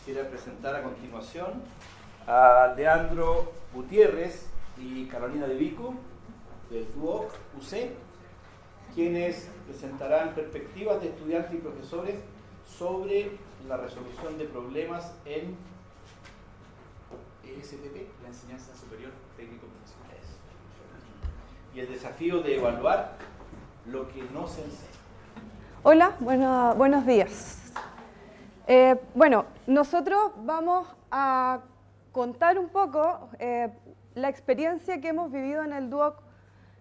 Quisiera presentar a continuación a Leandro Gutiérrez y Carolina De Vico, del DUOC UC, quienes presentarán perspectivas de estudiantes y profesores sobre la resolución de problemas en ESTP, la enseñanza superior técnico-profesional, y el desafío de evaluar lo que no se enseña. Hola, buenos días. Bueno, nosotros vamos a contar un poco la experiencia que hemos vivido en el DUOC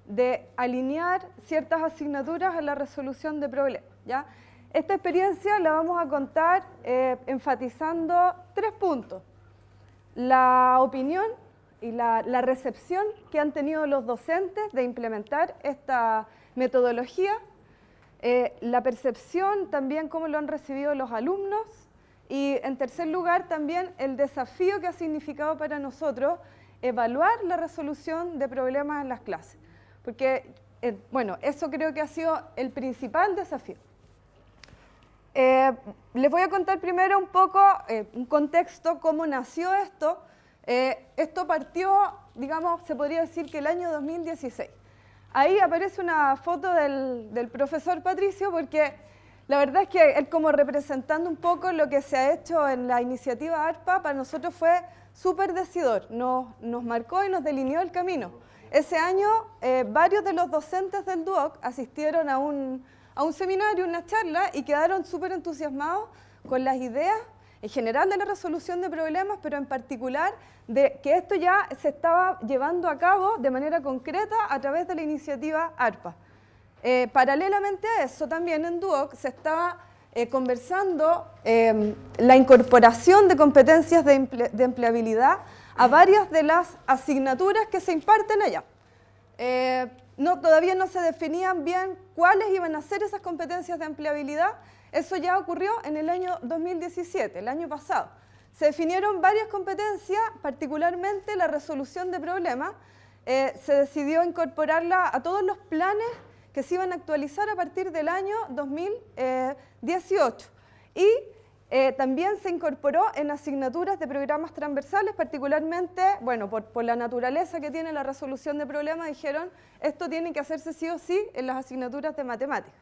de alinear ciertas asignaturas a la resolución de problemas, ¿ya? Esta experiencia la vamos a contar enfatizando 3 puntos. La opinión y la recepción que han tenido los docentes de implementar esta metodología, la percepción también cómo lo han recibido los alumnos y en tercer lugar también el desafío que ha significado para nosotros evaluar la resolución de problemas en las clases. Porque, bueno, eso creo que ha sido el principal desafío. Les voy a contar primero un poco, un contexto, cómo nació esto. Esto partió, digamos, se podría decir que el año 2016. Ahí aparece una foto del profesor Patricio porque la verdad es que él como representando un poco lo que se ha hecho en la iniciativa ARPA, para nosotros fue súper decidor, nos marcó y nos delineó el camino. Ese año varios de los docentes del DUOC asistieron a un seminario, una charla y quedaron súper entusiasmados con las ideas en general de la resolución de problemas, pero en particular de que esto ya se estaba llevando a cabo de manera concreta a través de la iniciativa ARPA. Paralelamente a eso, también en DUOC se estaba conversando la incorporación de competencias de empleabilidad a varias de las asignaturas que se imparten allá. Todavía no se definían bien cuáles iban a ser esas competencias de empleabilidad. Eso ya ocurrió en el año 2017, el año pasado. Se definieron varias competencias, particularmente la resolución de problemas. Se decidió incorporarla a todos los planes que se iban a actualizar a partir del año 2018. Y también se incorporó en asignaturas de programas transversales, particularmente, bueno, por la naturaleza que tiene la resolución de problemas, dijeron, esto tiene que hacerse sí o sí en las asignaturas de matemáticas.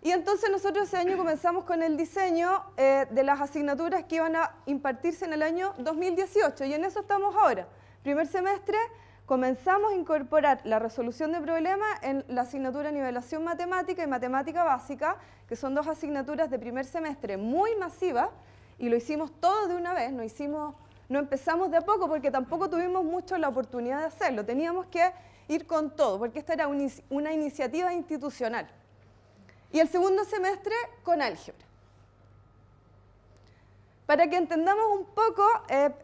Y entonces nosotros ese año comenzamos con el diseño de las asignaturas que iban a impartirse en el año 2018, y en eso estamos ahora. Primer semestre comenzamos a incorporar la resolución de problemas en la asignatura Nivelación Matemática y Matemática Básica, que son 2 asignaturas de primer semestre muy masivas, y lo hicimos todo de una vez, no empezamos de a poco porque tampoco tuvimos mucho la oportunidad de hacerlo, teníamos que ir con todo, porque esta era una iniciativa institucional. Y el segundo semestre con álgebra. Para que entendamos un poco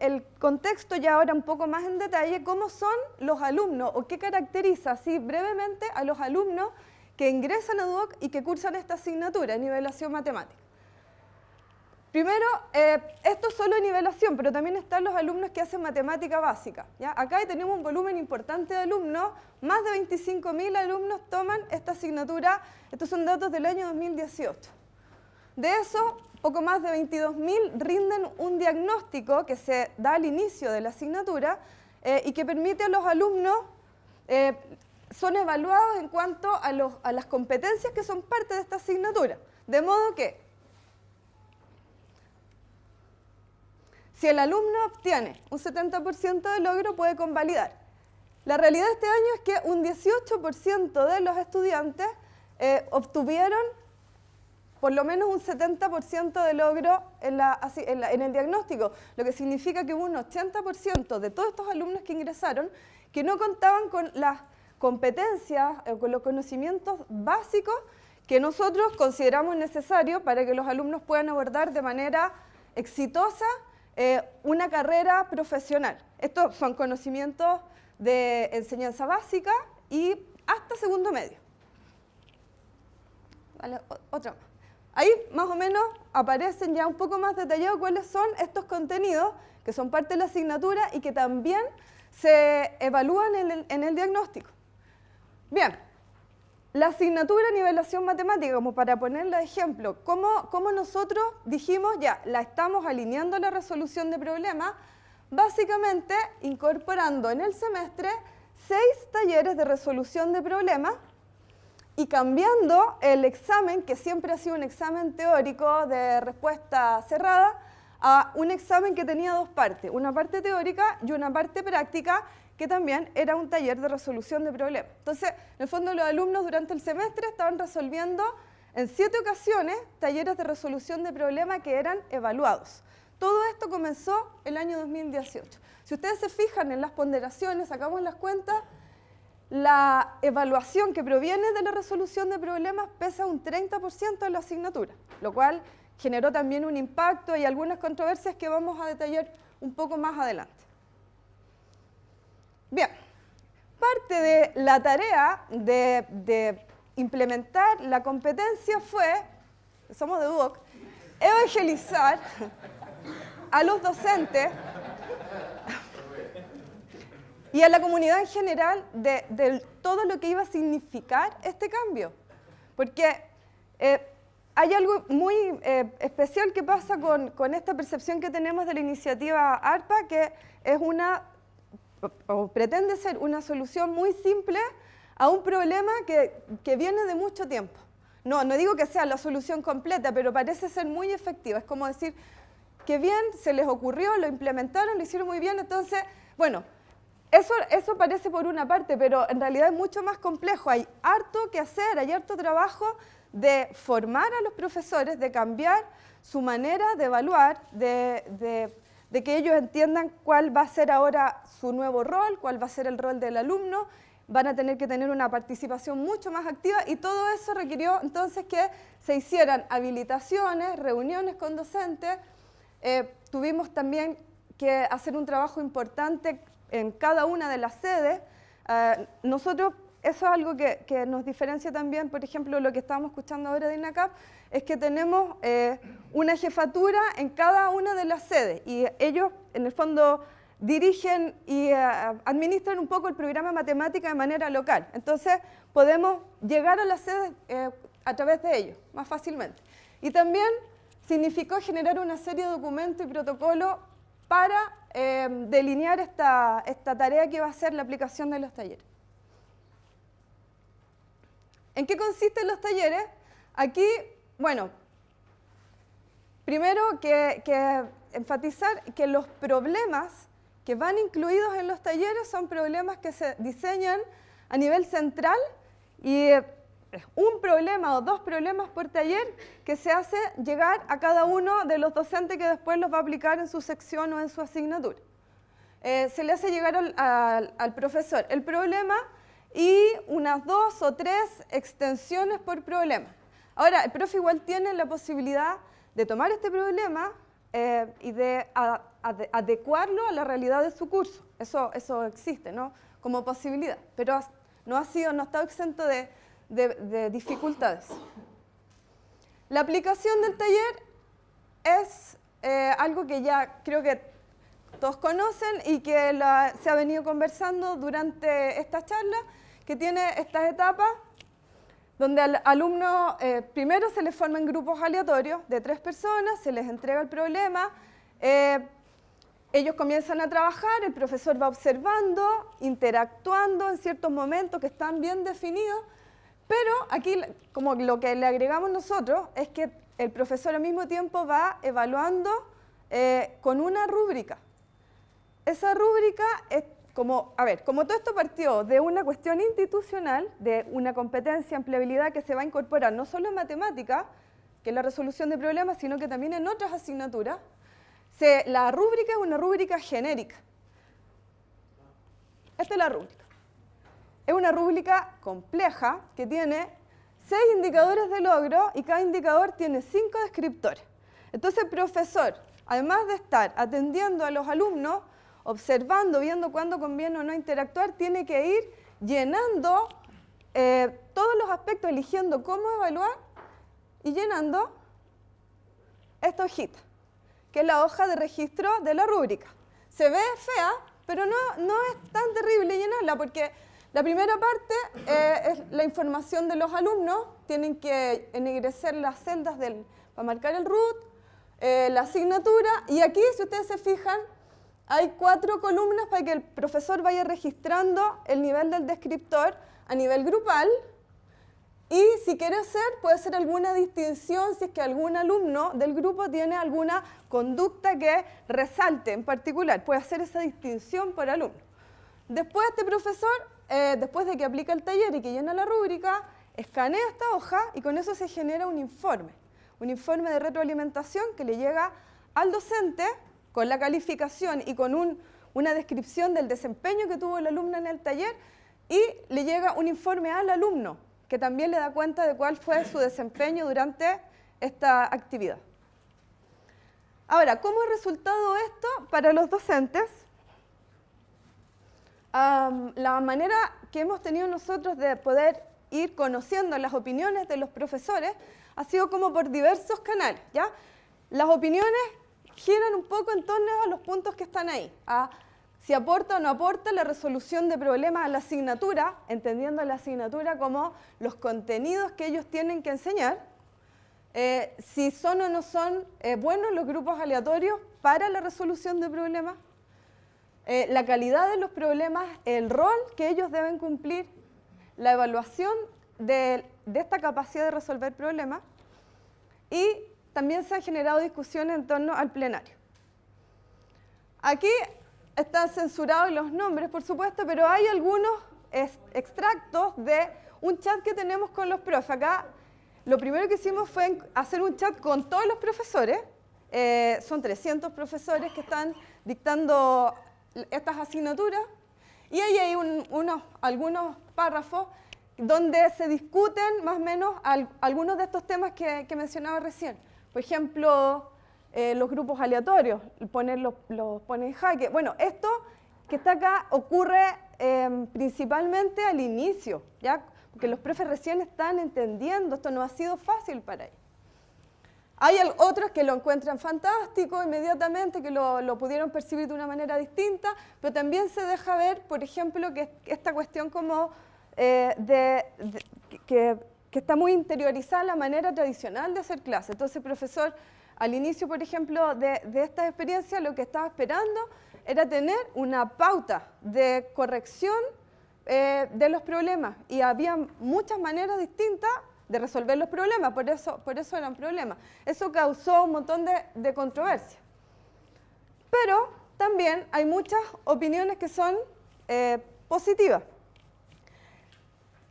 el contexto ya ahora un poco más en detalle, cómo son los alumnos o qué caracteriza así brevemente a los alumnos que ingresan a DUOC y que cursan esta asignatura, nivelación matemática. Primero, esto es solo nivelación, pero también están los alumnos que hacen matemática básica, ¿ya? Acá tenemos un volumen importante de alumnos, más de 25.000 alumnos toman esta asignatura, estos son datos del año 2018. De eso, poco más de 22.000 rinden un diagnóstico que se da al inicio de la asignatura y que permite a los alumnos, son evaluados en cuanto a las competencias que son parte de esta asignatura. De modo que, si el alumno obtiene un 70% de logro, puede convalidar. La realidad de este año es que un 18% de los estudiantes obtuvieron por lo menos un 70% de logro en el diagnóstico, lo que significa que hubo un 80% de todos estos alumnos que ingresaron que no contaban con las competencias o con los conocimientos básicos que nosotros consideramos necesarios para que los alumnos puedan abordar de manera exitosa una carrera profesional. Estos son conocimientos de enseñanza básica y hasta segundo medio. Vale, otra más. Ahí más o menos aparecen ya un poco más detallados cuáles son estos contenidos que son parte de la asignatura y que también se evalúan en el diagnóstico. Bien, La asignatura nivelación matemática, como para ponerla de ejemplo, ¿cómo nosotros dijimos, ya, la estamos alineando a la resolución de problemas? Básicamente incorporando en el semestre 6 talleres de resolución de problemas y cambiando el examen, que siempre ha sido un examen teórico de respuesta cerrada, a un examen que tenía 2 partes, una parte teórica y una parte práctica, que también era un taller de resolución de problemas. Entonces, en el fondo, los alumnos durante el semestre estaban resolviendo en 7 ocasiones talleres de resolución de problemas que eran evaluados. Todo esto comenzó el año 2018. Si ustedes se fijan en las ponderaciones, sacamos las cuentas, la evaluación que proviene de la resolución de problemas pesa un 30% de la asignatura, lo cual generó también un impacto y algunas controversias que vamos a detallar un poco más adelante. Bien, parte de la tarea de implementar la competencia fue, somos de UOC, evangelizar a los docentes y a la comunidad en general de todo lo que iba a significar este cambio. Porque hay algo muy especial que pasa con esta percepción que tenemos de la iniciativa ARPA, que es o pretende ser una solución muy simple a un problema que viene de mucho tiempo. No digo que sea la solución completa, pero parece ser muy efectiva. Es como decir, que bien, se les ocurrió, lo implementaron, lo hicieron muy bien. Entonces, bueno, eso parece por una parte, pero en realidad es mucho más complejo. Hay harto que hacer, hay harto trabajo de formar a los profesores, de cambiar su manera de evaluar, de que ellos entiendan cuál va a ser ahora su nuevo rol, cuál va a ser el rol del alumno. Van a tener que tener una participación mucho más activa y todo eso requirió entonces que se hicieran habilitaciones, reuniones con docentes. Tuvimos también que hacer un trabajo importante en cada una de las sedes. Nosotros, eso es algo que nos diferencia también, por ejemplo, lo que estábamos escuchando ahora de INACAP, es que tenemos una jefatura en cada una de las sedes y ellos, en el fondo, dirigen y administran un poco el programa de matemática de manera local. Entonces, podemos llegar a las sedes a través de ellos, más fácilmente. Y también significó generar una serie de documentos y protocolos para delinear esta tarea que va a ser la aplicación de los talleres. ¿En qué consisten los talleres? Aquí, bueno, primero que enfatizar que los problemas que van incluidos en los talleres son problemas que se diseñan a nivel central y un problema o 2 problemas por taller que se hace llegar a cada uno de los docentes que después los va a aplicar en su sección o en su asignatura. Se le hace llegar al profesor el problema y unas 2 o 3 extensiones por problema. Ahora, el profe igual tiene la posibilidad de tomar este problema y de adecuarlo a la realidad de su curso. Eso existe, ¿no? Como posibilidad, pero no ha estado exento de dificultades. La aplicación del taller es algo que ya creo que todos conocen y que se ha venido conversando durante esta charla, que tiene estas etapas donde al alumno primero se les forman grupos aleatorios de 3 personas, se les entrega el problema, ellos comienzan a trabajar, el profesor va observando, interactuando en ciertos momentos que están bien definidos, pero aquí como lo que le agregamos nosotros es que el profesor al mismo tiempo va evaluando con una rúbrica. Esa rúbrica es como todo esto partió de una cuestión institucional, de una competencia, empleabilidad que se va a incorporar no solo en matemática, que es la resolución de problemas, sino que también en otras asignaturas. La rúbrica es una rúbrica genérica. Esta es la rúbrica. Es una rúbrica compleja que tiene 6 indicadores de logro y cada indicador tiene 5 descriptores. Entonces el profesor, además de estar atendiendo a los alumnos, observando, viendo cuándo conviene o no interactuar, tiene que ir llenando todos los aspectos, eligiendo cómo evaluar y llenando esta hojita, que es la hoja de registro de la rúbrica. Se ve fea, pero no es tan terrible llenarla, porque La primera parte es la información de los alumnos. Tienen que ennegrecer las celdas para marcar el root, la asignatura. Y aquí, si ustedes se fijan, hay 4 columnas para que el profesor vaya registrando el nivel del descriptor a nivel grupal. Y si quiere puede hacer alguna distinción si es que algún alumno del grupo tiene alguna conducta que resalte en particular. Puede hacer esa distinción por alumno. Después este profesor, después de que aplica el taller y que llena la rúbrica, escanea esta hoja y con eso se genera un informe de retroalimentación que le llega al docente con la calificación y con una descripción del desempeño que tuvo el alumno en el taller, y le llega un informe al alumno que también le da cuenta de cuál fue su desempeño durante esta actividad. Ahora, ¿cómo es resultado esto para los docentes? La manera que hemos tenido nosotros de poder ir conociendo las opiniones de los profesores ha sido como por diversos canales, ¿ya? Las opiniones giran un poco en torno a los puntos que están ahí, a si aporta o no aporta la resolución de problemas a la asignatura, entendiendo la asignatura como los contenidos que ellos tienen que enseñar, si son o no son buenos los grupos aleatorios para la resolución de problemas, la calidad de los problemas, el rol que ellos deben cumplir, la evaluación de esta capacidad de resolver problemas, y también se han generado discusiones en torno al plenario. Aquí están censurados los nombres, por supuesto, pero hay algunos extractos de un chat que tenemos con los profes. Acá lo primero que hicimos fue hacer un chat con todos los profesores. Son 300 profesores que están dictando estas asignaturas, y ahí hay algunos párrafos donde se discuten más o menos algunos de estos temas que mencionaba recién. Por ejemplo, los grupos aleatorios, los pone en jaque. Bueno, esto que está acá ocurre principalmente al inicio, ¿ya? Porque los profes recién están entendiendo, esto no ha sido fácil para ellos. Hay otros que lo encuentran fantástico inmediatamente, que lo pudieron percibir de una manera distinta, pero también se deja ver, por ejemplo, que esta cuestión como que está muy interiorizada en la manera tradicional de hacer clase. Entonces, el profesor, al inicio, por ejemplo, de esta experiencia, lo que estaba esperando era tener una pauta de corrección de los problemas, y había muchas maneras distintas de resolver los problemas, por eso eran problemas. Eso causó un montón de controversia. Pero también hay muchas opiniones que son positivas.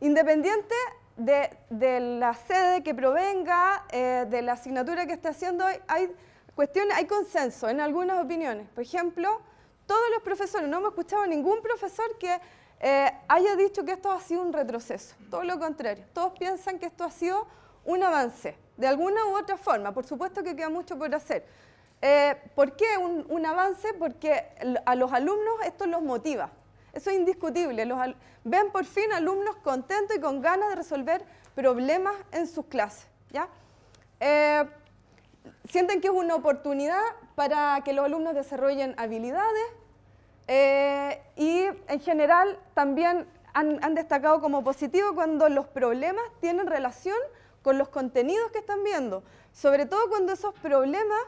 Independiente de la sede que provenga, de la asignatura que esté haciendo, hay consenso en algunas opiniones. Por ejemplo, todos los profesores, no hemos escuchado ningún profesor que haya dicho que esto ha sido un retroceso. Todo lo contrario, todos piensan que esto ha sido un avance, de alguna u otra forma. Por supuesto que queda mucho por hacer. ¿Por qué un avance? Porque a los alumnos esto los motiva. Eso es indiscutible. Ven por fin alumnos contentos y con ganas de resolver problemas en sus clases, ¿ya? Sienten que es una oportunidad para que los alumnos desarrollen habilidades, y en general también han destacado como positivo cuando los problemas tienen relación con los contenidos que están viendo, sobre todo cuando esos problemas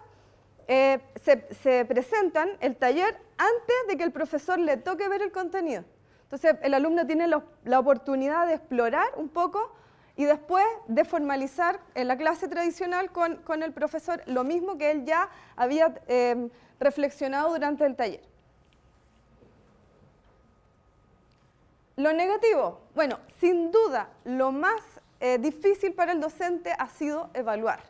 se presentan el taller antes de que el profesor le toque ver el contenido. Entonces el alumno tiene la oportunidad de explorar un poco y después de formalizar en la clase tradicional con el profesor lo mismo que él ya había reflexionado durante el taller. Lo negativo, bueno, sin duda lo más difícil para el docente ha sido evaluar.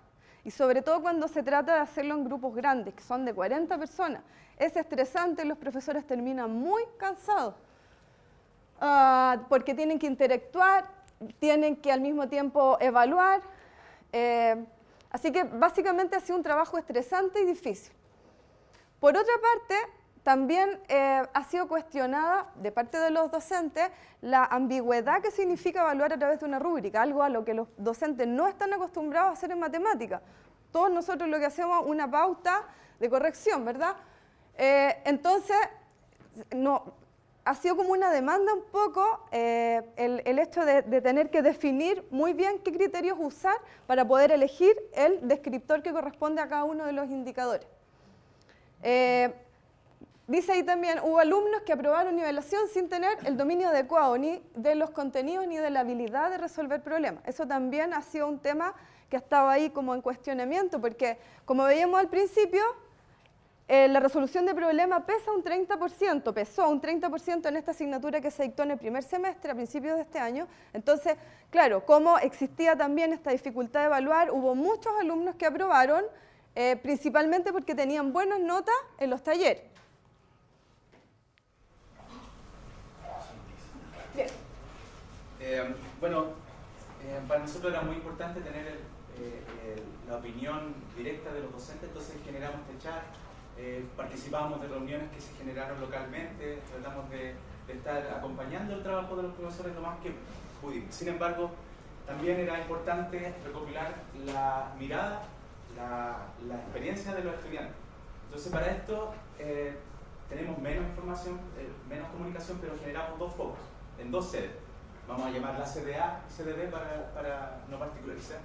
Y sobre todo cuando se trata de hacerlo en grupos grandes, que son de 40 personas. Es estresante, los profesores terminan muy cansados, porque tienen que interactuar, tienen que al mismo tiempo evaluar. Así que básicamente ha sido un trabajo estresante y difícil. Por otra parte, también ha sido cuestionada de parte de los docentes la ambigüedad que significa evaluar a través de una rúbrica, algo a lo que los docentes no están acostumbrados a hacer en matemática. Todos nosotros lo que hacemos es una pauta de corrección, ¿verdad? Entonces, ha sido como una demanda un poco el hecho de tener que definir muy bien qué criterios usar para poder elegir el descriptor que corresponde a cada uno de los indicadores. Dice ahí también, hubo alumnos que aprobaron nivelación sin tener el dominio adecuado ni de los contenidos ni de la habilidad de resolver problemas. Eso también ha sido un tema que ha estado ahí como en cuestionamiento, porque como veíamos al principio, la resolución de problemas pesó un 30% en esta asignatura que se dictó en el primer semestre, a principios de este año. Entonces, claro, como existía también esta dificultad de evaluar, hubo muchos alumnos que aprobaron, principalmente porque tenían buenas notas en los talleres. Bien. Para nosotros era muy importante tener la opinión directa de los docentes, entonces generamos este chat, participábamos de reuniones que se generaron localmente, tratamos de estar acompañando el trabajo de los profesores lo más que pudimos. Sin embargo, también era importante recopilar la mirada, la experiencia de los estudiantes. Entonces para esto tenemos menos información, menos comunicación, pero generamos dos focos en dos sedes. Vamos a llamarla CDA y CDB para no particularizar.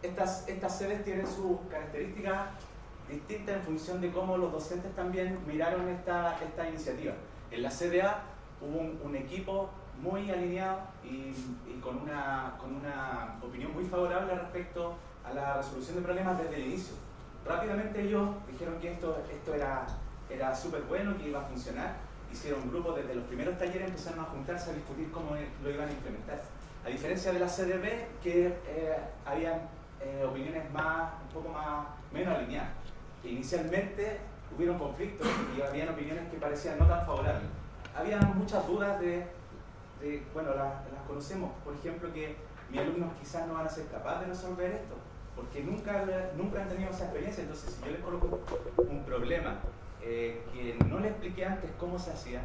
Estas sedes tienen sus características distintas en función de cómo los docentes también miraron esta iniciativa. En la CDA hubo un equipo muy alineado y con una opinión muy favorable respecto a la resolución de problemas desde el inicio. Rápidamente ellos dijeron que esto era súper bueno, que iba a funcionar. Hicieron grupos desde los primeros talleres, empezaron a juntarse a discutir cómo lo iban a implementar. A diferencia de la CDB, que habían opiniones un poco menos alineadas. Inicialmente hubieron conflictos y habían opiniones que parecían no tan favorables. Había muchas dudas bueno, las conocemos, por ejemplo, que mis alumnos quizás no van a ser capaces de resolver esto, porque nunca han tenido esa experiencia. Entonces, si yo les coloco un problema que no le expliqué antes cómo se hacía,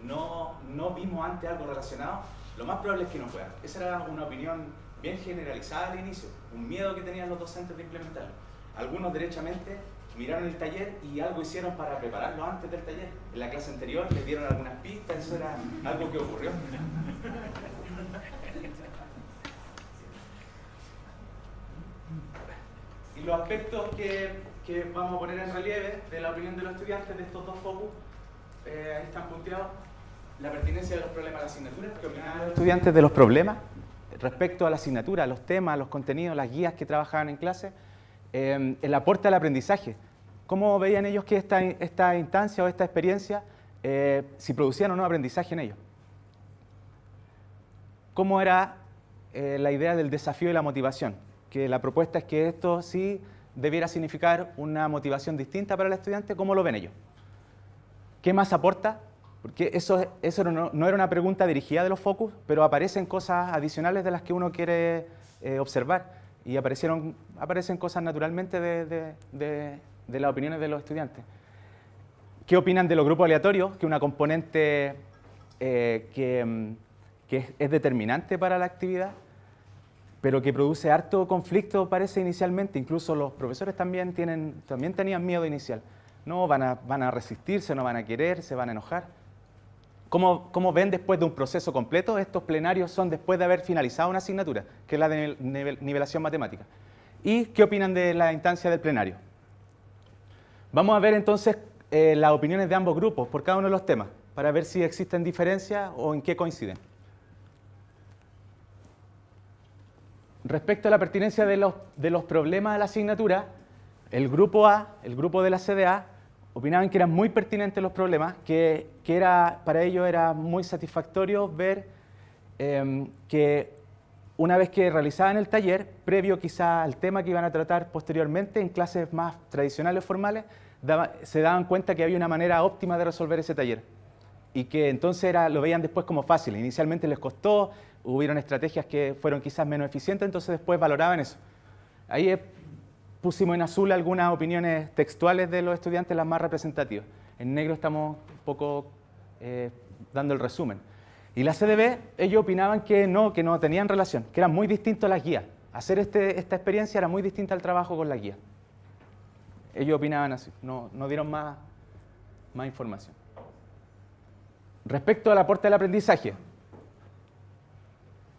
no vimos antes algo relacionado, lo más probable es que no puedan. Esa era una opinión bien generalizada al inicio, un miedo que tenían los docentes de implementarlo. Algunos derechamente miraron el taller y algo hicieron para prepararlo antes del taller. En la clase anterior les dieron algunas pistas, eso era algo que ocurrió. Y los aspectos que vamos a poner en relieve de la opinión de los estudiantes de estos dos focus, ahí están punteados. La pertinencia de los problemas a la asignatura, ¿qué opinaban los estudiantes de los problemas respecto a la asignatura, los temas, los contenidos, las guías que trabajaban en clase? El aporte al aprendizaje. ¿Cómo veían ellos que esta instancia o esta experiencia, si producían o no aprendizaje en ellos? ¿Cómo era la idea del desafío y la motivación? Que la propuesta es que esto sí debiera significar una motivación distinta para el estudiante. ¿Cómo lo ven ellos? ¿Qué más aporta? Porque eso no era una pregunta dirigida de los focus, pero aparecen cosas adicionales de las que uno quiere observar. Y aparecen cosas naturalmente de las opiniones de los estudiantes. ¿Qué opinan de los grupos aleatorios? Que es una componente que es determinante para la actividad, pero que produce harto conflicto, parece inicialmente. Incluso los profesores también tenían miedo inicial. No van a resistirse, no van a querer, se van a enojar. ¿Cómo ven después de un proceso completo? Estos plenarios son después de haber finalizado una asignatura, que es la de nivelación matemática. ¿Y qué opinan de la instancia del plenario? Vamos a ver entonces las opiniones de ambos grupos por cada uno de los temas, para ver si existen diferencias o en qué coinciden. Respecto a la pertinencia de los problemas de la asignatura, el grupo A, el grupo de la CDA, opinaban que eran muy pertinentes los problemas, que para ellos era muy satisfactorio ver que una vez que realizaban el taller, previo quizá al tema que iban a tratar posteriormente en clases más tradicionales formales, se daban cuenta que había una manera óptima de resolver ese taller y que entonces lo veían después como fácil. Inicialmente les costó, hubieron estrategias que fueron quizás menos eficientes, entonces después valoraban eso. Ahí pusimos en azul algunas opiniones textuales de los estudiantes, las más representativas. En negro estamos un poco dando el resumen. Y la CDB, ellos opinaban que no tenían relación, que eran muy distintos a las guías. Hacer esta experiencia era muy distinta al trabajo con la guía. Ellos opinaban así, no dieron más información. Respecto al aporte del aprendizaje,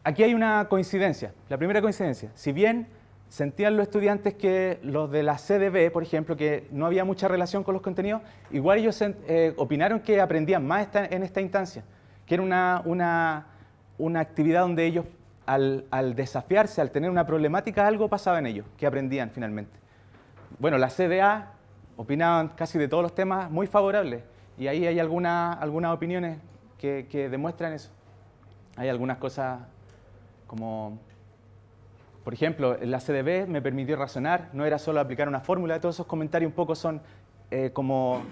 aquí hay una coincidencia. La primera coincidencia, si bien sentían los estudiantes que los de la CDB, por ejemplo, que no había mucha relación con los contenidos, igual ellos opinaron que aprendían más en esta instancia, que era una actividad donde ellos, al desafiarse, al tener una problemática, algo pasaba en ellos, que aprendían finalmente. Bueno, la CDA opinaban casi de todos los temas muy favorables, y ahí hay algunas opiniones que demuestran eso. Hay algunas cosas como, por ejemplo, la CDB me permitió razonar, no era solo aplicar una fórmula. Todos esos comentarios un poco son como,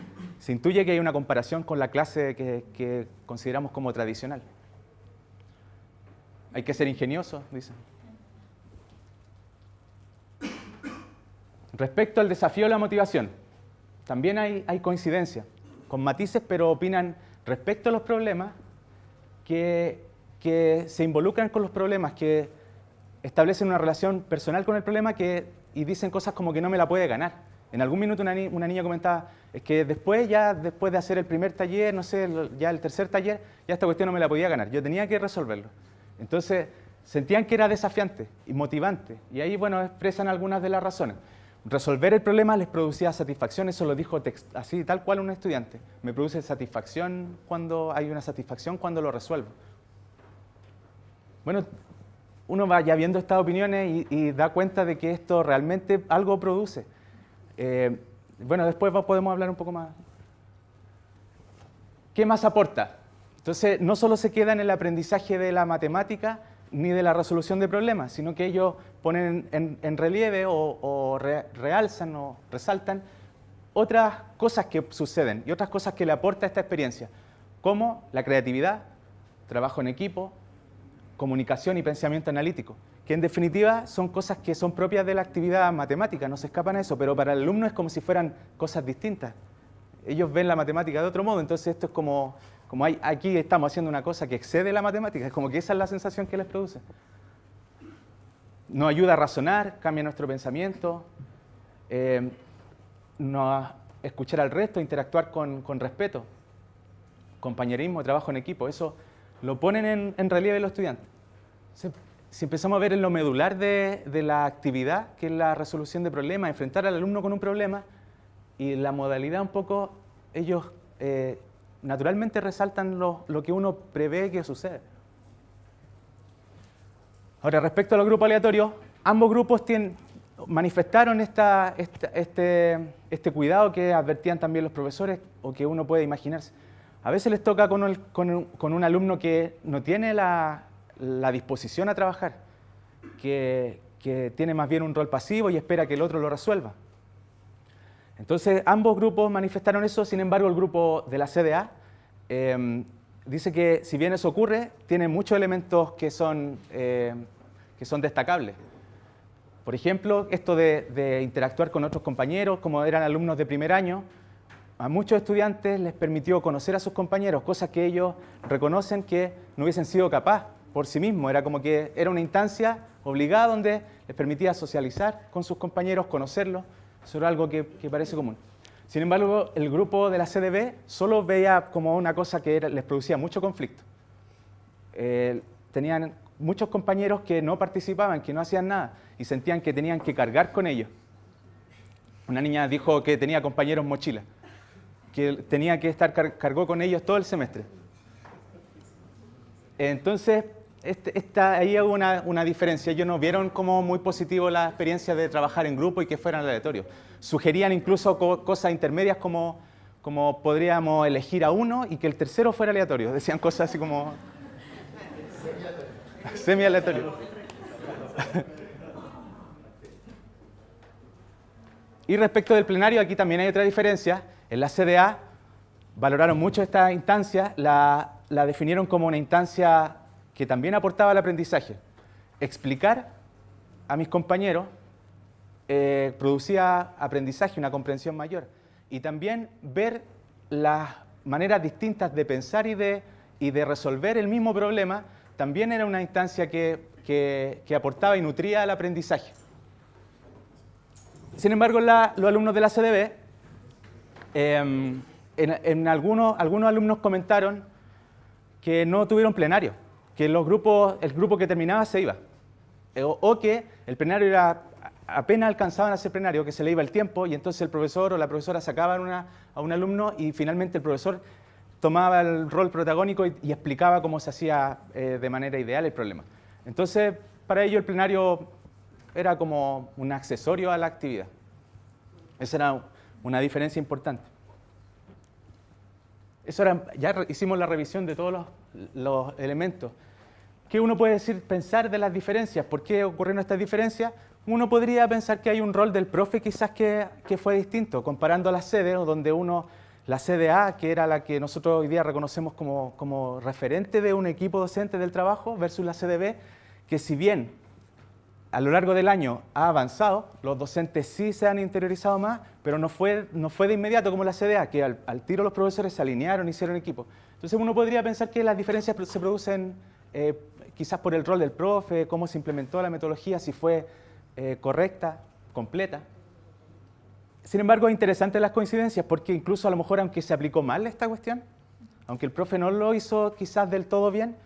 se intuye que hay una comparación con la clase que consideramos como tradicional. Hay que ser ingenioso, dicen. Respecto al desafío de la motivación, también hay coincidencia, con matices, pero opinan respecto a los problemas que se involucran con los problemas, que establecen una relación personal con el problema y dicen cosas como que no me la puede ganar. En algún minuto una niña comentaba, es que después de hacer el primer taller, no sé, ya el tercer taller, ya esta cuestión no me la podía ganar, yo tenía que resolverlo. Entonces sentían que era desafiante y motivante, y ahí, bueno, expresan algunas de las razones. Resolver el problema les producía satisfacción, eso lo dijo así, tal cual un estudiante. Me produce satisfacción hay una satisfacción cuando lo resuelvo. Bueno, uno va ya viendo estas opiniones y da cuenta de que esto realmente algo produce. Bueno, después podemos hablar un poco más. ¿Qué más aporta? Entonces, no solo se queda en el aprendizaje de la matemática ni de la resolución de problemas, sino que ellos ponen en relieve o realzan o resaltan otras cosas que suceden y otras cosas que le aporta esta experiencia, como la creatividad, trabajo en equipo, comunicación y pensamiento analítico, que en definitiva son cosas que son propias de la actividad matemática, no se escapan a eso, pero para el alumno es como si fueran cosas distintas. Ellos ven la matemática de otro modo, entonces esto es como aquí estamos haciendo una cosa que excede la matemática, es como que esa es la sensación que les produce. Nos ayuda a razonar, cambia nuestro pensamiento, nos escuchar al resto, interactuar con respeto, compañerismo, trabajo en equipo, eso lo ponen en relieve los estudiantes. Si empezamos a ver en lo medular de la actividad, que es la resolución de problemas, enfrentar al alumno con un problema, y la modalidad un poco, ellos naturalmente resaltan lo que uno prevé que sucede. Ahora, respecto a los grupos aleatorios, ambos grupos manifestaron este cuidado que advertían también los profesores o que uno puede imaginarse. A veces les toca con un alumno que no tiene la disposición a trabajar, que tiene más bien un rol pasivo y espera que el otro lo resuelva. Entonces, ambos grupos manifestaron eso. Sin embargo, el grupo de la CDA dice que, si bien eso ocurre, tiene muchos elementos que son destacables. Por ejemplo, esto de interactuar con otros compañeros, como eran alumnos de primer año, a muchos estudiantes les permitió conocer a sus compañeros, cosas que ellos reconocen que no hubiesen sido capaces por sí mismos. Era como que era una instancia obligada donde les permitía socializar con sus compañeros, conocerlos. Eso era algo que parece común. Sin embargo, el grupo de la CDB solo veía como una cosa que les producía mucho conflicto. Tenían muchos compañeros que no participaban, que no hacían nada, y sentían que tenían que cargar con ellos. Una niña dijo que tenía compañeros mochila, que tenía que cargó con ellos todo el semestre. Entonces, ahí hubo una diferencia. Ellos no vieron como muy positivo la experiencia de trabajar en grupo y que fueran aleatorios. Sugerían incluso cosas intermedias como podríamos elegir a uno y que el tercero fuera aleatorio. Decían cosas así como semi-aleatorio. Y respecto del plenario, aquí también hay otra diferencia. En la CDA valoraron mucho esta instancia, la definieron como una instancia que también aportaba al aprendizaje. Explicar a mis compañeros producía aprendizaje, una comprensión mayor. Y también ver las maneras distintas de pensar y de resolver el mismo problema también era una instancia que aportaba y nutría al aprendizaje. Sin embargo, los alumnos de la CDB, algunos alumnos comentaron que no tuvieron plenario, que el grupo que terminaba se iba, o que el plenario era, apenas alcanzaban a hacer plenario, que se le iba el tiempo y entonces el profesor o la profesora sacaban a un alumno y finalmente el profesor tomaba el rol protagónico y explicaba cómo se hacía de manera ideal el problema. Entonces, para ello el plenario era como un accesorio a la actividad. Esa era una diferencia importante. Ya hicimos la revisión de todos los elementos. ¿Qué uno puede pensar de las diferencias? ¿Por qué ocurrieron estas diferencias? Uno podría pensar que hay un rol del profe quizás que fue distinto, comparando las sedes, donde la sede A, que era la que nosotros hoy día reconocemos como referente de un equipo docente del trabajo, versus la sede B, que si bien a lo largo del año ha avanzado, los docentes sí se han interiorizado más, pero no fue de inmediato como la CDA, que al tiro los profesores se alinearon, hicieron equipo. Entonces uno podría pensar que las diferencias se producen quizás por el rol del profe, cómo se implementó la metodología, si fue correcta, completa. Sin embargo, es interesante las coincidencias, porque incluso a lo mejor aunque se aplicó mal esta cuestión, aunque el profe no lo hizo quizás del todo bien,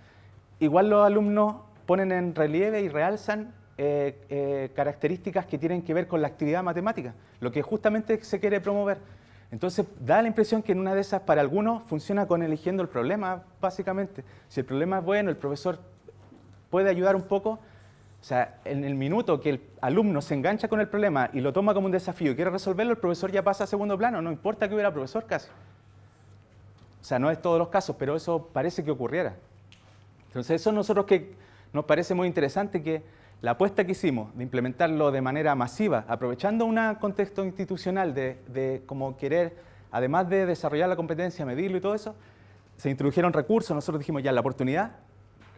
igual los alumnos ponen en relieve y realzan características que tienen que ver con la actividad matemática, lo que justamente se quiere promover. Entonces, da la impresión que en una de esas, para algunos, funciona con eligiendo el problema, básicamente. Si el problema es bueno, el profesor puede ayudar un poco. O sea, en el minuto que el alumno se engancha con el problema y lo toma como un desafío y quiere resolverlo, el profesor ya pasa a segundo plano, no importa que hubiera profesor casi. O sea, no es todos los casos, pero eso parece que ocurriera. Entonces, eso nosotros que nos parece muy interesante, que la apuesta que hicimos de implementarlo de manera masiva, aprovechando un contexto institucional de como querer, además de desarrollar la competencia, medirlo y todo eso, se introdujeron recursos, nosotros dijimos ya la oportunidad.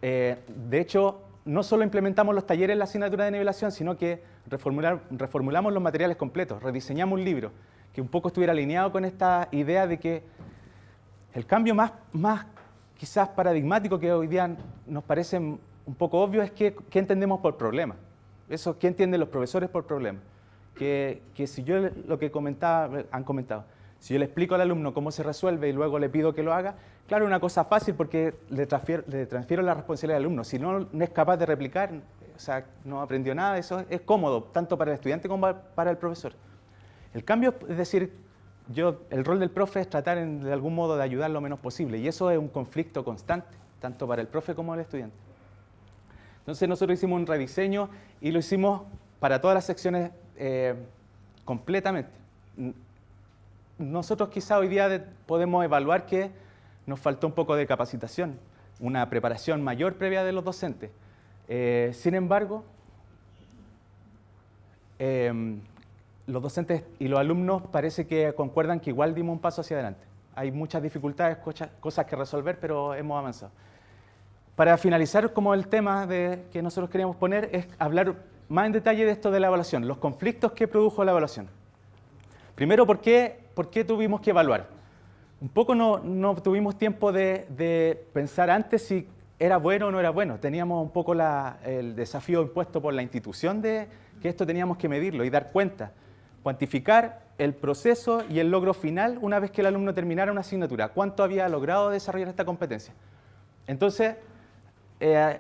De hecho, no solo implementamos los talleres en la asignatura de nivelación, sino que reformulamos los materiales completos, rediseñamos un libro que un poco estuviera alineado con esta idea de que el cambio más quizás paradigmático que hoy día nos parece un poco obvio es qué entendemos por problema. Eso, ¿qué entienden los profesores por problema? Que si yo, lo que han comentado, si yo le explico al alumno cómo se resuelve y luego le pido que lo haga, claro, es una cosa fácil porque le transfiero la responsabilidad al alumno. Si no es capaz de replicar, o sea, no aprendió nada, eso es cómodo, tanto para el estudiante como para el profesor. El cambio, es decir, el rol del profe es tratar de algún modo de ayudar lo menos posible, y eso es un conflicto constante, tanto para el profe como el estudiante. Entonces nosotros hicimos un rediseño y lo hicimos para todas las secciones completamente. Nosotros quizá hoy día podemos evaluar que nos faltó un poco de capacitación, una preparación mayor previa de los docentes. Sin embargo, los docentes y los alumnos parece que concuerdan que igual dimos un paso hacia adelante. Hay muchas dificultades, cosas que resolver, pero hemos avanzado. Para finalizar, como el tema que nosotros queríamos poner es hablar más en detalle de esto de la evaluación, los conflictos que produjo la evaluación. Primero, ¿por qué tuvimos que evaluar? Un poco no tuvimos tiempo de pensar antes si era bueno o no era bueno. Teníamos un poco el desafío impuesto por la institución de que esto teníamos que medirlo y dar cuenta, cuantificar el proceso y el logro final una vez que el alumno terminara una asignatura. ¿Cuánto había logrado desarrollar esta competencia? Entonces,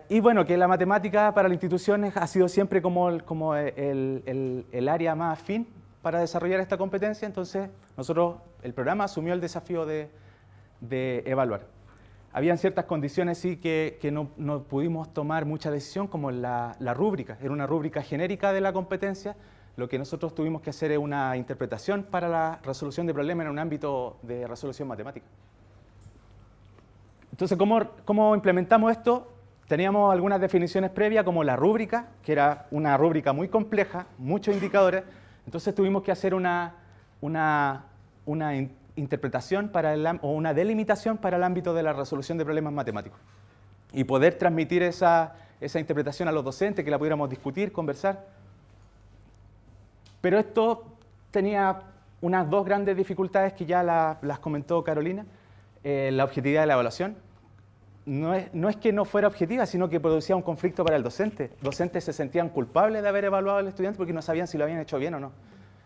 y bueno, que la matemática para la institución ha sido siempre como el área más afín para desarrollar esta competencia. Entonces, el programa asumió el desafío de evaluar. Habían ciertas condiciones sí que no pudimos tomar mucha decisión, como la rúbrica. Era una rúbrica genérica de la competencia. Lo que nosotros tuvimos que hacer es una interpretación para la resolución de problemas en un ámbito de resolución matemática. Entonces, ¿cómo implementamos esto? Teníamos algunas definiciones previas, como la rúbrica, que era una rúbrica muy compleja, muchos indicadores. Entonces tuvimos que hacer una interpretación o una delimitación para el ámbito de la resolución de problemas matemáticos. Y poder transmitir esa interpretación a los docentes, que la pudiéramos discutir, conversar. Pero esto tenía unas dos grandes dificultades que ya las comentó Carolina. La objetividad de la evaluación. No es que no fuera objetiva, sino que producía un conflicto para el docente. Los docentes se sentían culpables de haber evaluado al estudiante porque no sabían si lo habían hecho bien o no.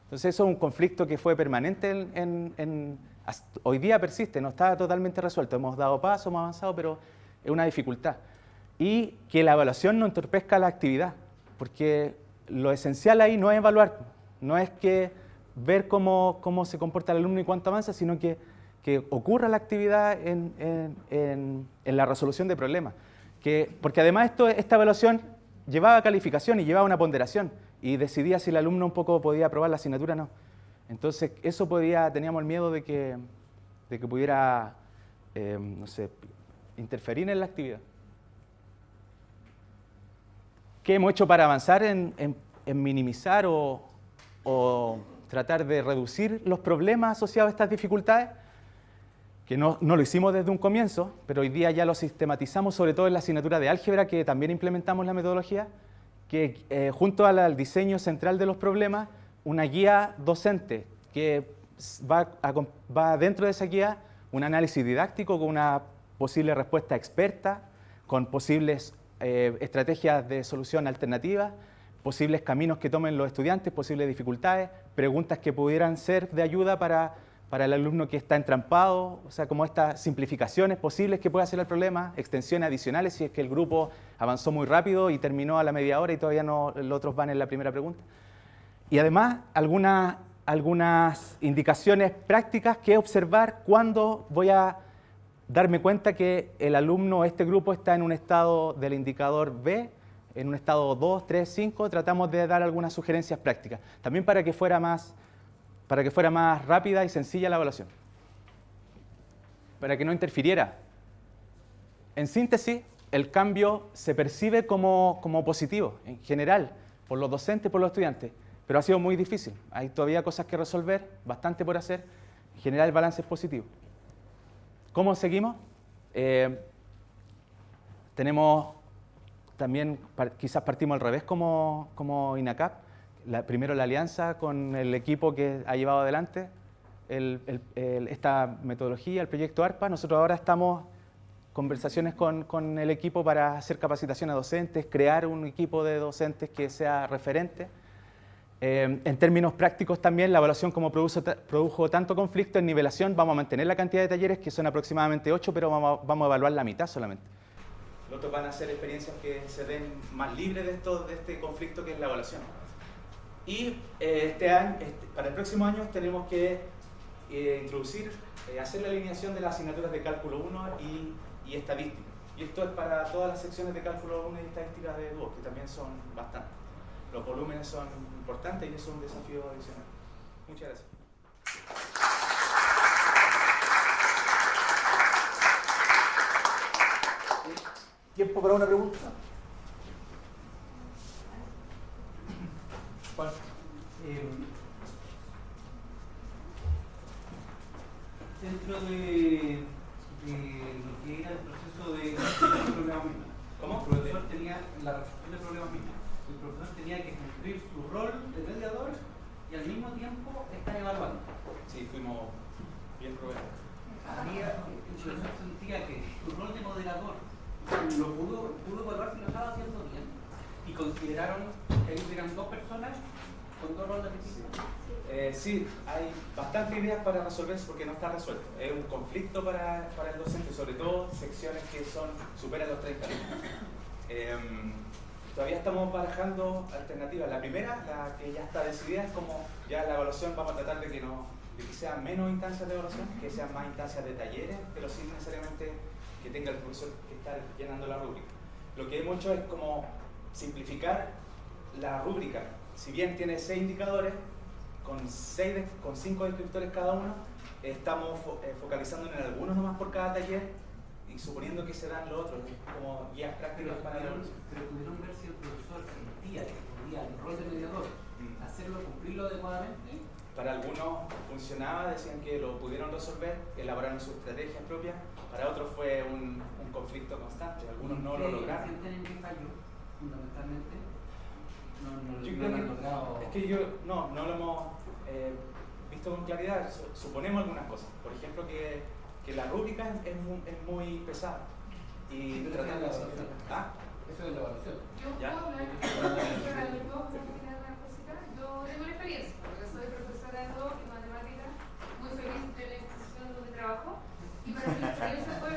Entonces eso es un conflicto que fue permanente, hoy día persiste, no está totalmente resuelto. Hemos dado pasos, hemos avanzado, pero es una dificultad. Y que la evaluación no entorpezca la actividad, porque lo esencial ahí no es evaluar, no es que ver cómo se comporta el alumno y cuánto avanza, sino que ocurra la actividad en la resolución de problemas. Porque además esta evaluación llevaba calificación y llevaba una ponderación y decidía si el alumno un poco podía aprobar la asignatura o no. Entonces eso teníamos el miedo de que pudiera, no sé, interferir en la actividad. ¿Qué hemos hecho para avanzar en minimizar o tratar de reducir los problemas asociados a estas dificultades? Que no lo hicimos desde un comienzo, pero hoy día ya lo sistematizamos, sobre todo en la asignatura de álgebra, que también implementamos la metodología, que junto al diseño central de los problemas, una guía docente que va dentro de esa guía un análisis didáctico con una posible respuesta experta, con posibles estrategias de solución alternativas, posibles caminos que tomen los estudiantes, posibles dificultades, preguntas que pudieran ser de ayuda para el alumno que está entrampado, o sea, como estas simplificaciones posibles que puede hacer el problema, extensiones adicionales si es que el grupo avanzó muy rápido y terminó a la media hora y todavía no, los otros van en la primera pregunta. Y además, algunas indicaciones prácticas que observar cuando voy a darme cuenta que el alumno, este grupo, está en un estado del indicador B, en un estado 2, 3, 5, tratamos de dar algunas sugerencias prácticas, también para que fuera más rápida y sencilla la evaluación, para que no interfiriera. En síntesis, el cambio se percibe como positivo, en general, por los docentes y por los estudiantes, pero ha sido muy difícil. Hay todavía cosas que resolver, bastante por hacer. En general, el balance es positivo. ¿Cómo seguimos? Tenemos también, quizás partimos al revés como INACAP. Primero la alianza con el equipo que ha llevado adelante esta metodología, el proyecto ARPA. Nosotros ahora estamos en conversaciones con el equipo para hacer capacitación a docentes, crear un equipo de docentes que sea referente. En términos prácticos también, la evaluación como produjo tanto conflicto en nivelación, vamos a mantener la cantidad de talleres, que son aproximadamente 8, pero vamos a evaluar la mitad solamente. Los otros van a ser experiencias que se den más libres de este conflicto que es la evaluación. Y para el próximo año tenemos que introducir, hacer la alineación de las asignaturas de cálculo 1 y estadística. Y esto es para todas las secciones de cálculo 1 y estadística de DUOC, que también son bastantes. Los volúmenes son importantes y eso es un desafío adicional. Muchas gracias. ¿Tiempo para una pregunta? ¿Cuál? Dentro de lo que era el proceso de problemas mismos, ¿Cómo? El profesor tenía la resolución de problemas mismos. El profesor tenía que cumplir su rol de mediador y al mismo tiempo estar evaluando. Sí, fuimos bien proveedores. El profesor sentía que su rol de moderador lo pudo evaluar si lo estaba haciendo bien y consideraron que eran dos personas con dos roles distintos. Sí, hay bastantes ideas para resolver eso porque no está resuelto. Es un conflicto para el docente, sobre todo secciones que superan los 30 alumnos. Todavía estamos barajando alternativas. La primera, la que ya está decidida, es como ya la evaluación vamos a tratar de que sean menos instancias de evaluación, que sean más instancias de talleres, pero sin necesariamente que tenga el profesor que estar llenando la rúbrica. Lo que hemos hecho es como simplificar la rúbrica. Si bien tiene 6 indicadores, con 5 descriptores cada uno, estamos focalizando en algunos nomás por cada taller y suponiendo que se dan los otros, como guías prácticas para la evaluación. Pero pudieron ver si el profesor sentía que podía el rol de mediador, hacerlo, cumplirlo adecuadamente. Para algunos funcionaba, decían que lo pudieron resolver, elaboraron sus estrategias propias. Para otros fue un conflicto constante, algunos no lo lograron. ¿Sienten en qué falló, fundamentalmente? Es que no lo hemos visto con claridad. Suponemos algunas cosas. Por ejemplo, que la rúbrica es muy pesada. Y tratar de hacer. Eso es la evaluación. Yo puedo hablar yo tengo una experiencia, porque soy profesora de DUOC y matemáticas, muy feliz de la institución donde trabajo, y para mí la experiencia fue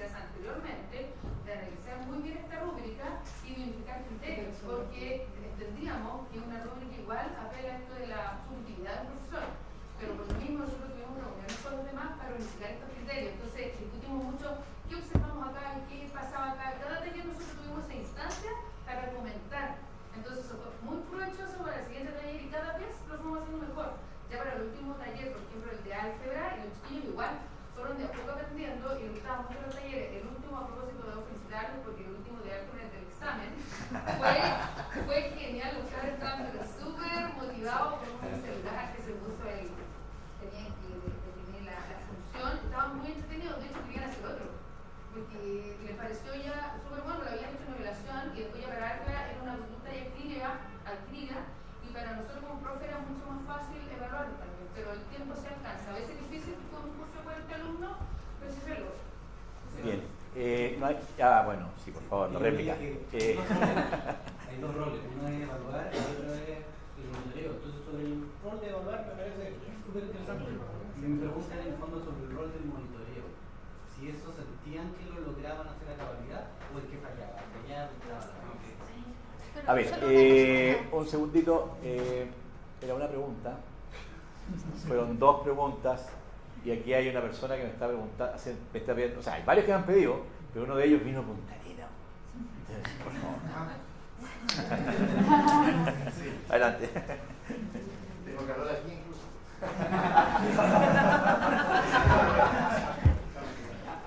oportunidades anteriormente de analizar muy bien esta rúbrica y de unificar criterios, porque entendíamos que una rúbrica igual apela a esto de la subjetividad del profesor, pero por lo mismo nosotros tuvimos reuniones con los demás para unificar estos criterios. Entonces discutimos mucho qué observamos acá y qué pasaba acá. Cada taller nosotros tuvimos esa instancia para comentar. Entonces eso fue muy provechoso para el siguiente taller y cada vez lo fuimos haciendo mejor. Ya para el último taller, por ejemplo el de álgebra, y los chiquillos igual fueron de a poco aprendiendo y lo que estábamos mucho en los talleres. El último, a propósito, debo felicitarles porque el último de álgebra del examen fue genial. Los cabros estaban súper motivados con un celular que se puso ahí. Tenían que definir la función, estaban muy entretenidos, de hecho querían hacer otro, porque les pareció ya súper bueno, lo habían hecho en nivelación y después ya para álgebra era una conducta adquirida y para nosotros como profe era mucho más fácil evaluarlo también, pero el tiempo se alcanza. A veces es difícil con un curso de 40 alumnos, pero sí se logra. Bien. No hay, bueno, sí, por favor, la réplica. Hay dos roles, uno es evaluar y otro es el monitoreo. Entonces, sobre el rol de evaluar me parece súper interesante. Y mi pregunta era en el fondo sobre el rol del monitoreo. Si eso sentían que lo lograban hacer a cabalidad o el que fallaba. A ver, un segundito. Era una pregunta. Fueron dos preguntas. Y aquí hay una persona que me está preguntando, me está pidiendo, o sea, hay varios que me han pedido, pero uno de ellos vino Punta Arenas. Entonces, por favor. Adelante. Tengo calor aquí incluso.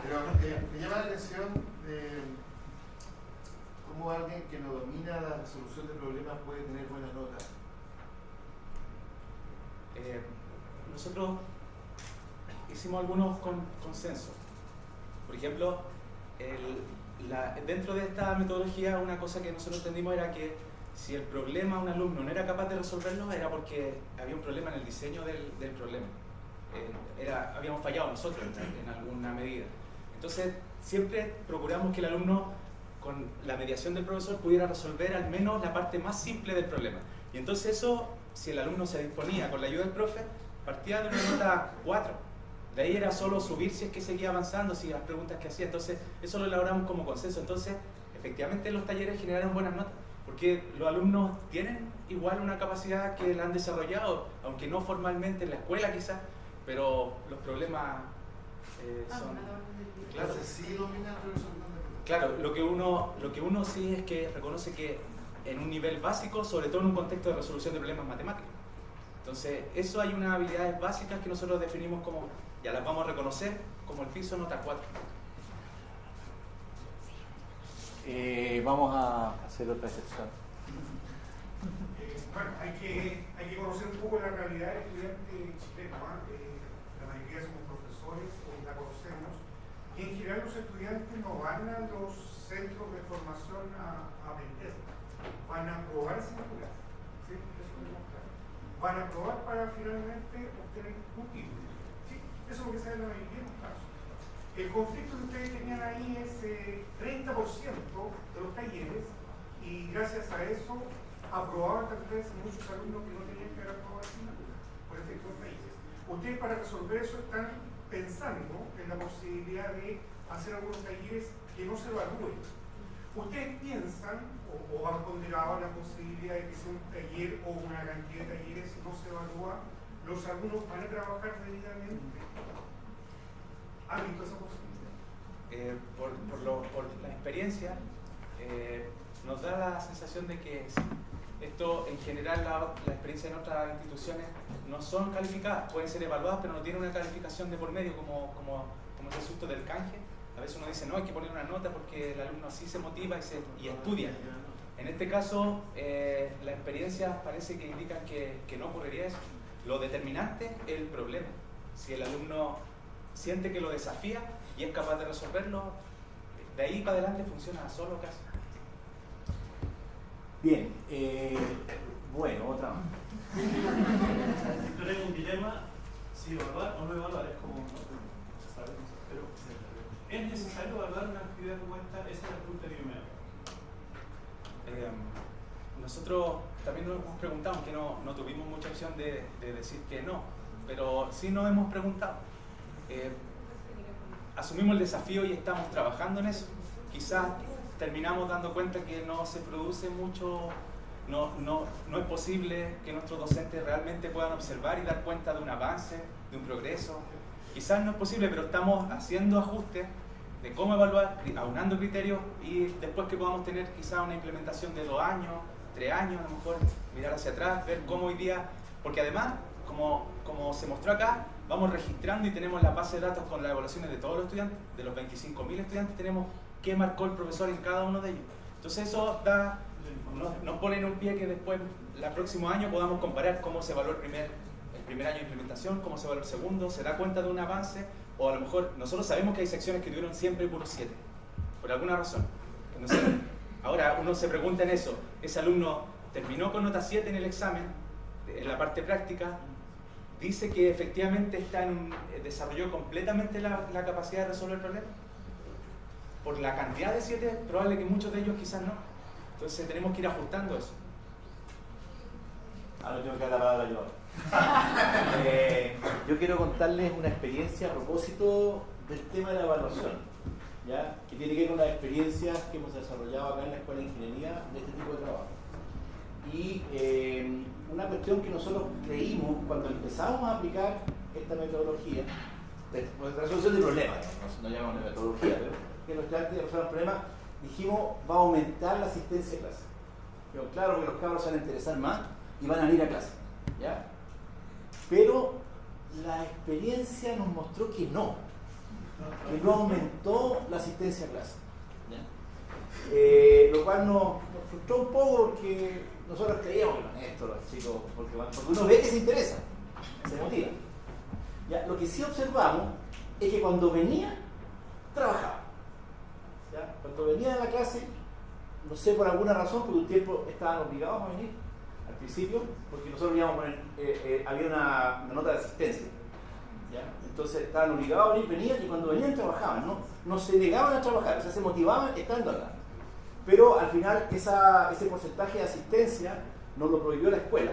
Pero me llama la atención cómo alguien que no domina la resolución de problemas puede tener buenas notas. Nosotros hicimos algunos consensos. Por ejemplo, dentro de esta metodología una cosa que nosotros entendimos era que si el problema un alumno no era capaz de resolverlo era porque había un problema en el diseño del problema. Habíamos fallado nosotros en alguna medida. Entonces siempre procuramos que el alumno con la mediación del profesor pudiera resolver al menos la parte más simple del problema. Y entonces eso, si el alumno se disponía con la ayuda del profe, partía de una nota 4. De ahí era solo subir si es que seguía avanzando, si las preguntas que hacía. Entonces, eso lo elaboramos como consenso. Entonces, efectivamente los talleres generaron buenas notas, porque los alumnos tienen igual una capacidad que la han desarrollado, aunque no formalmente en la escuela quizás, pero los problemas son... Claro, sí domina el profesor. Claro, lo que uno sí es que reconoce que en un nivel básico, sobre todo en un contexto de resolución de problemas matemáticos. Entonces, eso hay unas habilidades básicas que nosotros definimos como, ya las vamos a reconocer como el piso nota 4. Vamos a hacer otra excepción. Bueno, hay que conocer un poco la realidad del estudiante chileno. La mayoría somos profesores, o la conocemos. Y en general los estudiantes no van a los centros de formación a aprender, van a probar asignaturas. ¿Sí? Eso es lo claro. Van a probar para finalmente obtener un título. ¿Sí? Eso es lo que se da en la mayoría de los casos. El conflicto que ustedes tenían ahí es 30% de los talleres y gracias a eso aprobaban tal vez muchos alumnos que no tenían que haber aprobado asignatura por efectos países. Ustedes para resolver eso están pensando en la posibilidad de hacer algunos talleres que no se evalúen. ¿Ustedes piensan o han ponderado la posibilidad de que sea un taller o una cantidad de talleres no se evalúa? ¿Los alumnos van a trabajar debidamente? ¿Han visto esa posibilidad? Por la experiencia, nos da la sensación de que esto, en general, la experiencia en otras instituciones no son calificadas, pueden ser evaluadas, pero no tienen una calificación de por medio como el asunto del canje. A veces uno dice, no, hay que poner una nota porque el alumno así se motiva y estudia. En este caso, las experiencias parece que indican que no ocurriría eso. Lo determinante es el problema. Si el alumno siente que lo desafía y es capaz de resolverlo, de ahí para adelante funciona solo casi. Bien, bueno, otra más. Pero hay un dilema, si evaluar o no evaluar, es como, ¿sabes? Pero ¿es necesario evaluar una actividad como esta? Esa es la pregunta que me hago. Nosotros también nos hemos preguntado, aunque no tuvimos mucha opción de decir que no, pero sí nos hemos preguntado. asumimos el desafío y estamos trabajando en eso. Quizás terminamos dando cuenta que no se produce mucho, no es posible que nuestros docentes realmente puedan observar y dar cuenta de un avance, de un progreso. Quizás no es posible, pero estamos haciendo ajustes de cómo evaluar, aunando criterios, y después que podamos tener quizás una implementación de 2 años, 3 años, a lo mejor mirar hacia atrás, ver cómo hoy día, porque además, como se mostró acá, vamos registrando y tenemos la base de datos con las evaluaciones de todos los estudiantes, de los 25.000 estudiantes, tenemos qué marcó el profesor en cada uno de ellos. Entonces eso nos pone en un pie que después, el próximo año, podamos comparar cómo se evaluó el primer año de implementación, cómo se evaluó el segundo, se da cuenta de un avance, o a lo mejor nosotros sabemos que hay secciones que tuvieron siempre puros 7, por alguna razón. Ahora uno se pregunta en eso, ese alumno terminó con nota 7 en el examen, en la parte práctica, dice que efectivamente desarrolló completamente la capacidad de resolver el problema. Por la cantidad de 7, probable que muchos de ellos quizás no. Entonces tenemos que ir ajustando eso. Ahora tengo que dar la palabra yo. Yo quiero contarles una experiencia a propósito del tema de la evaluación, ¿ya? Que tiene que ver con las experiencias que hemos desarrollado acá en la Escuela de Ingeniería de este tipo de trabajo. Y una cuestión que nosotros creímos cuando empezamos a aplicar esta metodología, de resolución de problemas, no llamamos de metodología, pero que los estudiantes de resolver problemas, dijimos, va a aumentar la asistencia a clase. Pero claro que los cabros se van a interesar más y van a ir a clase, ¿ya? Pero la experiencia nos mostró que no aumentó la asistencia a clase, ¿ya? Lo cual nos frustró un poco porque nosotros creíamos que van esto, los chicos, porque uno ve que se interesa, se motiva. ¿Ya? Lo que sí observamos es que cuando venía, trabajaba. ¿Ya? Cuando venía a la clase, no sé por alguna razón, porque un tiempo estaban obligados a venir al principio, porque nosotros íbamos a poner, había una nota de asistencia. ¿Ya? Entonces estaban obligados a venir, venían y cuando venían trabajaban, no se negaban a trabajar, o sea, se motivaban estando acá. Pero al final ese porcentaje de asistencia nos lo prohibió la escuela,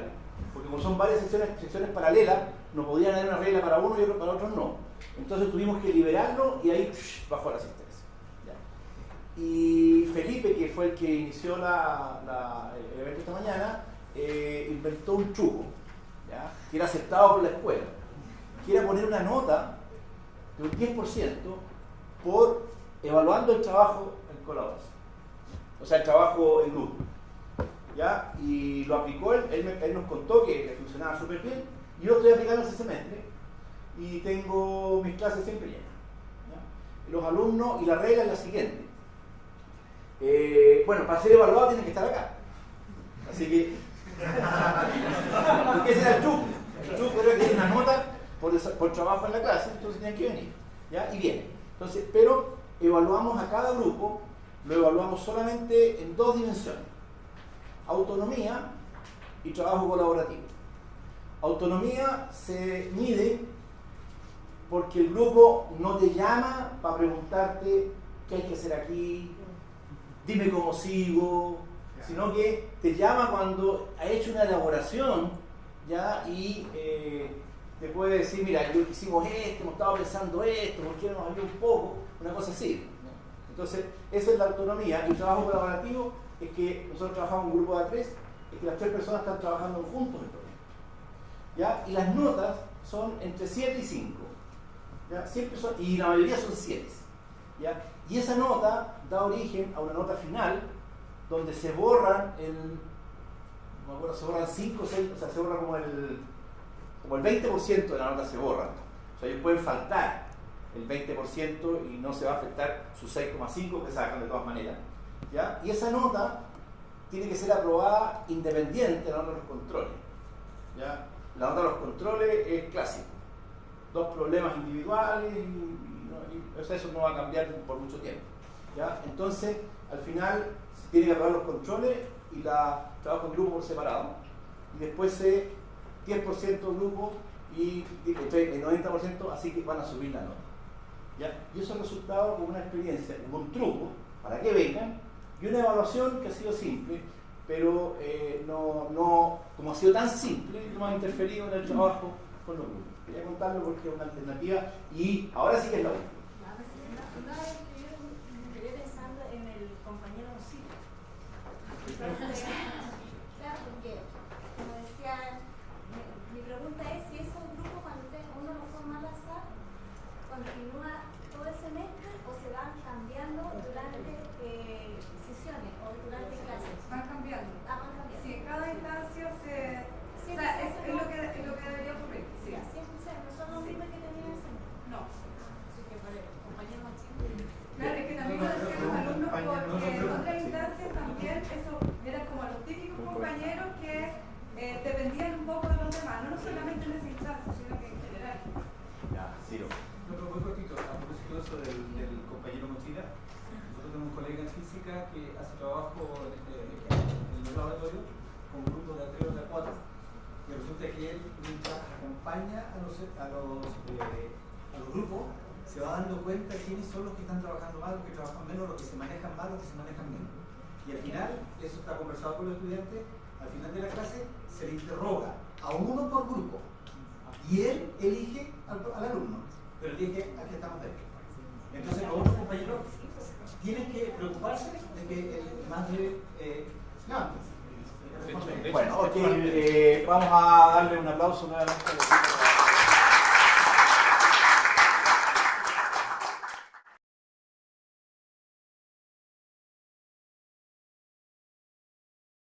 porque como son varias secciones paralelas, no podían haber una regla para uno y otra para otros no. Entonces tuvimos que liberarlo y ahí bajó la asistencia. ¿Ya? Y Felipe, que fue el que inició el evento esta mañana, inventó un truco, ¿ya? Que era aceptado por la escuela, que era poner una nota de un 10% por evaluando el trabajo en colaboración. O sea, el trabajo en grupo, ¿ya? Y lo aplicó él nos contó que le funcionaba súper bien, y yo estoy aplicando ese semestre y tengo mis clases siempre llenas, ¿ya? Los alumnos, y la regla es la siguiente, bueno, para ser evaluado tienen que estar acá, así que porque ese era el truco. El truco era que hay una nota por trabajo en la clase, entonces tienen que venir, ¿ya? Y vienen. Entonces, pero evaluamos a cada grupo, lo evaluamos solamente en 2 dimensiones: autonomía y trabajo colaborativo. Autonomía se mide porque el grupo no te llama para preguntarte qué hay que hacer aquí, dime cómo sigo, sino que te llama cuando ha hecho una elaboración, ¿ya? Y te puede decir, mira, hicimos esto, hemos estado pensando esto, ¿por qué no nos ayuda un poco? Una cosa así, ¿no? Entonces, esa es la autonomía. Y el trabajo colaborativo es que nosotros trabajamos en un grupo de 3, es que las 3 personas están trabajando juntos en el problema, ¿ya? Y las notas son entre 7 y 5, ¿ya? Siempre son, y la mayoría son 7, ¿ya? Y esa nota da origen a una nota final donde se borran no me acuerdo, se borran 5 o 6, o sea, se borra como el 20% de la nota se borra. O sea, ellos pueden faltar el 20% y no se va a afectar su 6,5 que sacan de todas maneras, ¿ya? Y esa nota tiene que ser aprobada independiente de la nota de los controles, ¿ya? La nota de los controles es clásico, 2 problemas individuales o sea, eso no va a cambiar por mucho tiempo, ¿ya? Entonces, al final se tiene que aprobar los controles y trabajo en grupo por separado, y después 10% grupo y el 90%, así que van a subir la nota, ¿ya? Y eso ha resultado con una experiencia, con un truco para que vengan, y una evaluación que ha sido simple, pero como ha sido tan simple, no ha interferido en el trabajo con los grupos. Quería contarlo porque es una alternativa y ahora sí que es la última. hablaba de esto, yo me quedé pensando en el compañero Mosito. Entonces, claro, porque, como decía, mi pregunta es si es un grupo cuando uno lo forma al azar, continúa todo el semestre o se van cambiando durante sesiones o durante clases. Van cambiando. Van cambiando. Sí, cada instancia se... Sí, o sea, es lo que debería ocurrir. Sí. No son los mismos que tenían ese. No. Así que para el compañero Machín. Claro, es que también lo decían los alumnos porque en otras instancias también eso eran como los típicos compañeros que dependían un poco de los demás, no solamente en esa instancia, sino que en general. Ya, Ciro. No, pero muy cortito, a propósito de eso del compañero Mochila, nosotros tenemos un colega en física que hace trabajo en el laboratorio con un grupo de A3 o de A4 y resulta que él, mientras acompaña a los grupos, se va dando cuenta quiénes son los que están trabajando mal, los que trabajan menos, los que se manejan mal, los que se manejan menos. Y al final, eso está conversado con los estudiantes, al final de la clase se le interroga a uno por grupo y él elige al alumno, pero elige al que está más cerca. Entonces los otros compañeros tienen que preocuparse de que el más de levante. Bueno, ok, vamos a darle un aplauso nuevamente.